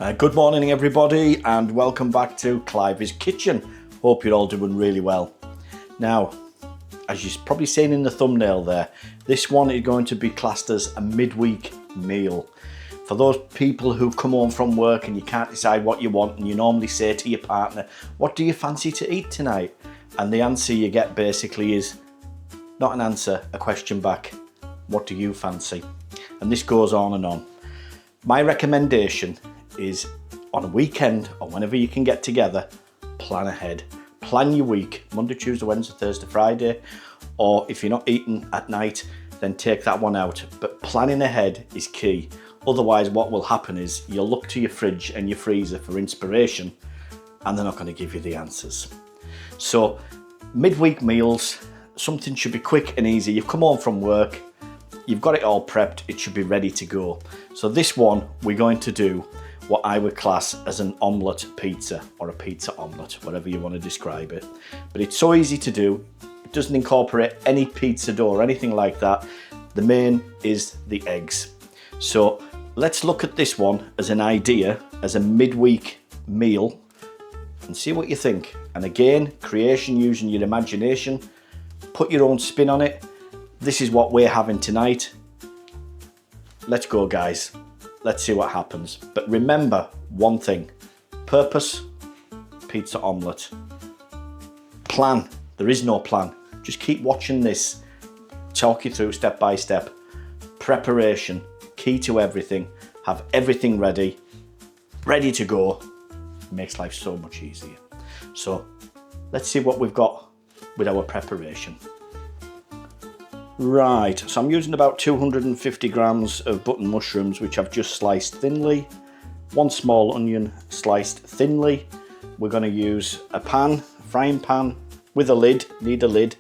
Good morning everybody and welcome back to Clive's Kitchen. Hope you're all doing really well. Now, as you've probably seen in the thumbnail there, this one is going to be classed as a midweek meal. For those people who come home from work and you can't decide what you want, and you normally say to your partner, what do you fancy to eat tonight? And the answer you get basically is not an answer, a question back. What do you fancy? And this goes on and on. My recommendation is on a weekend or whenever you can get together, plan ahead. Plan your week, Monday, Tuesday, Wednesday, Thursday, Friday, or if you're not eating at night, then take that one out. But planning ahead is key. Otherwise, what will happen is you'll look to your fridge and your freezer for inspiration and they're not going to give you the answers. So midweek meals, something should be quick and easy. You've come home from work, you've got it all prepped, it should be ready to go. So this one, we're going to do what I would class as an omelette pizza or a pizza omelette, whatever you want to describe it. But it's so easy to do. It doesn't incorporate any pizza dough or anything like that. The main is the eggs. So let's look at this one as an idea, as a midweek meal, and see what you think. And again, creation using your imagination. Put your own spin on it. This is what we're having tonight. Let's go, guys. Let's see what happens. But remember one thing, purpose, pizza omelette. Plan, there is no plan. Just keep watching this, talk you through step by step. Preparation, key to everything. Have everything ready to go. Makes life so much easier. So let's see what we've got with our preparation. Right, so I'm using about 250 grams of button mushrooms, which I've just sliced thinly. One small onion sliced thinly. We're going to use a frying pan with a lid, need a lid,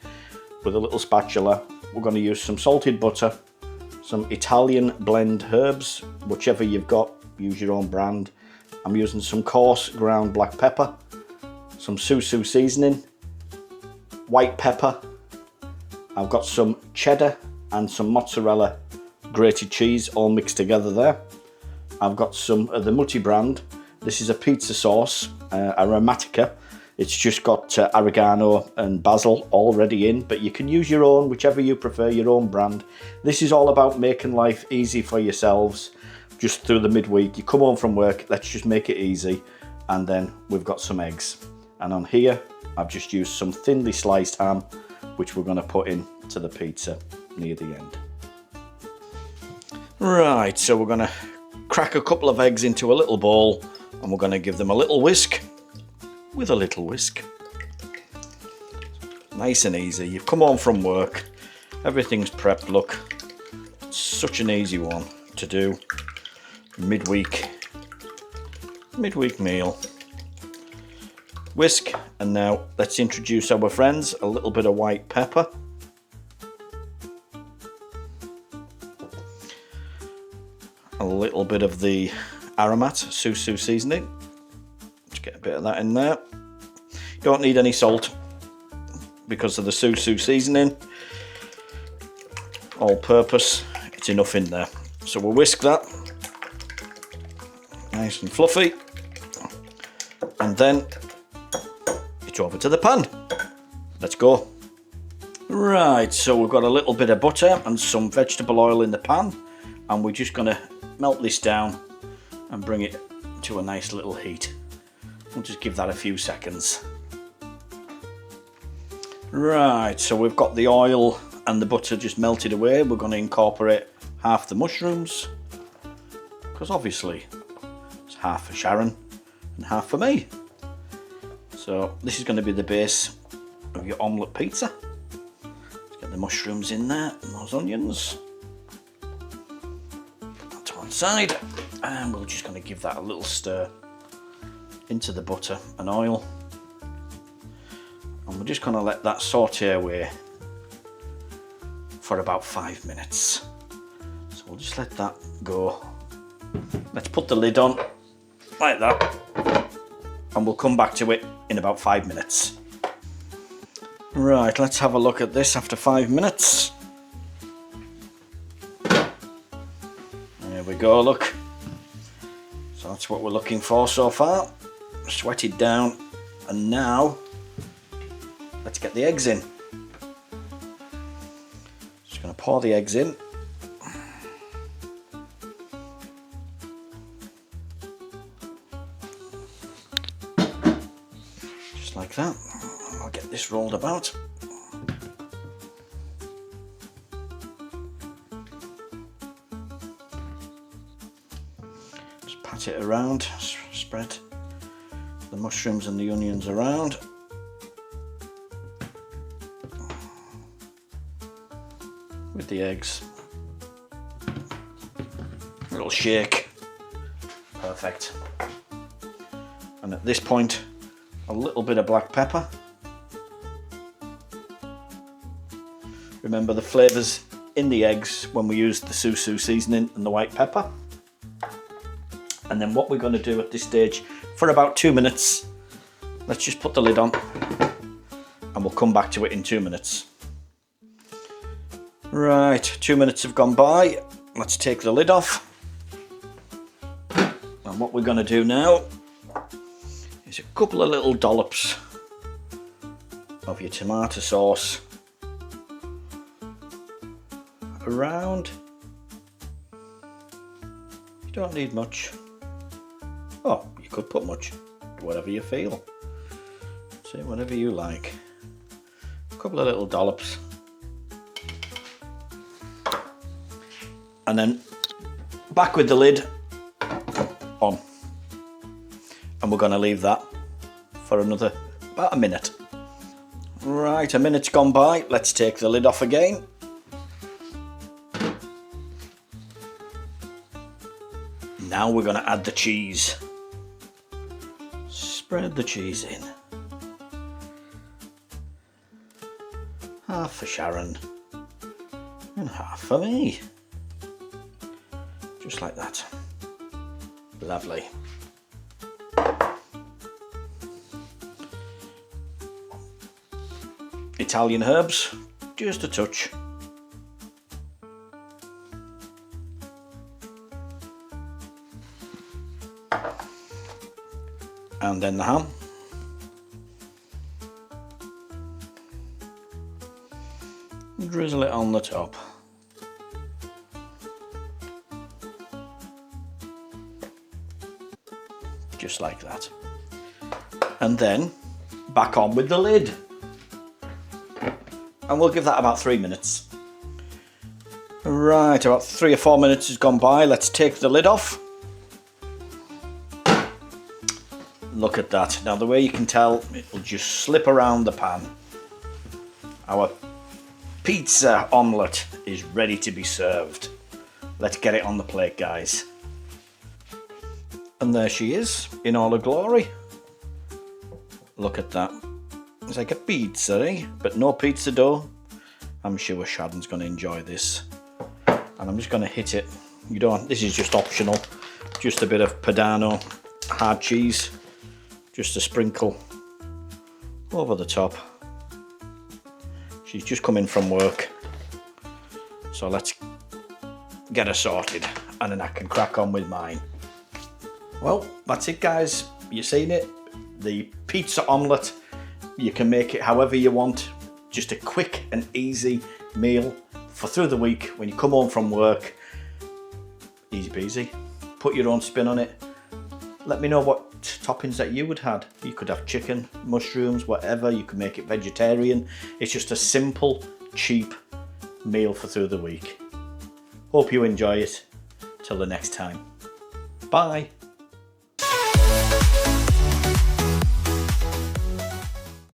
with a little spatula. We're going to use some salted butter, some Italian blend herbs, whichever you've got, use your own brand. I'm using some coarse ground black pepper, some susu seasoning, white pepper. I've got some cheddar and some mozzarella grated cheese all mixed together there. I've got some of the Mutti brand. This is a pizza sauce, aromatica. It's just got oregano and basil already in, but you can use your own, whichever you prefer, your own brand. This is all about making life easy for yourselves just through the midweek. You come home from work, let's just make it easy. And then we've got some eggs. And on here, I've just used some thinly sliced ham, which we're going to put in to the pizza near the end. Right, so we're going to crack a couple of eggs into a little bowl and we're going to give them a little whisk with a little whisk. Nice and easy. You've come home from work, everything's prepped. Look, it's such an easy one to do. Midweek meal. Whisk, and now let's introduce our friends. A little bit of white pepper, a little bit of the aromat susu seasoning. Let's get a bit of that in there. You don't need any salt because of the susu seasoning. All purpose, it's enough in there. So we'll whisk that nice and fluffy, and then it's over to the pan. Let's go. Right, so we've got a little bit of butter and some vegetable oil in the pan, and we're just going to melt this down and bring it to a nice little heat. We'll just give that a few seconds. Right, so we've got the oil and the butter just melted away. We're going to incorporate half the mushrooms, because obviously it's half for Sharon and half for me. So this is going to be the base of your omelette pizza. Let's get the mushrooms in there and those onions. Put that to one side, and we're just going to give that a little stir into the butter and oil. And we're just going to let that saute away for about 5 minutes. So we'll just let that go. Let's put the lid on like that, and we'll come back to it in about 5 minutes. Right, let's have a look at this after 5 minutes. There we go, look. So that's what we're looking for so far. Sweated down, and now let's get the eggs in. Just going to pour the eggs in. Just like that. I'll get this rolled about. Just pat it around, spread the mushrooms and the onions around. With the eggs. A little shake. Perfect. And at this point, a little bit of black pepper. Remember the flavours in the eggs when we use the susu seasoning and the white pepper. And then what we're going to do at this stage for about 2 minutes, let's just put the lid on and we'll come back to it in 2 minutes. Right, 2 minutes have gone by. Let's take the lid off. And what we're going to do now is a couple of little dollops of your tomato sauce around. You don't need much. Oh, you could put much, whatever you feel. Say whatever you like. A couple of little dollops. And then back with the lid on. And we're going to leave that for another about a minute. Right, a minute's gone by. Let's take the lid off again. Now we're going to add the cheese. Spread the cheese in. Half for Sharon and half for me. Just like that. Lovely. Italian herbs, just a touch. And then the ham. Drizzle it on the top. Just like that. And then back on with the lid. And we'll give that about 3 minutes. Right, about 3 or 4 minutes has gone by. Let's take the lid off. Look at that. Now the way you can tell, it'll just slip around the pan. Our pizza omelette is ready to be served. Let's get it on the plate, guys. And there she is, in all her glory. Look at that. It's like a pizza, eh? But no pizza dough. I'm sure Sharon's going to enjoy this. And I'm just going to hit it. You don't. This is just optional. Just a bit of Padano hard cheese. Just a sprinkle over the top. She's just come in from work. So let's get her sorted. And then I can crack on with mine. Well, that's it, guys. You've seen it. The pizza omelette. You can make it however you want. Just a quick and easy meal for through the week when you come home from work. Easy peasy. Put your own spin on it. Let me know what toppings that you would have. You could have chicken, mushrooms, whatever. You could make it vegetarian. It's just a simple, cheap meal for through the week. Hope you enjoy it. Till the next time. Bye.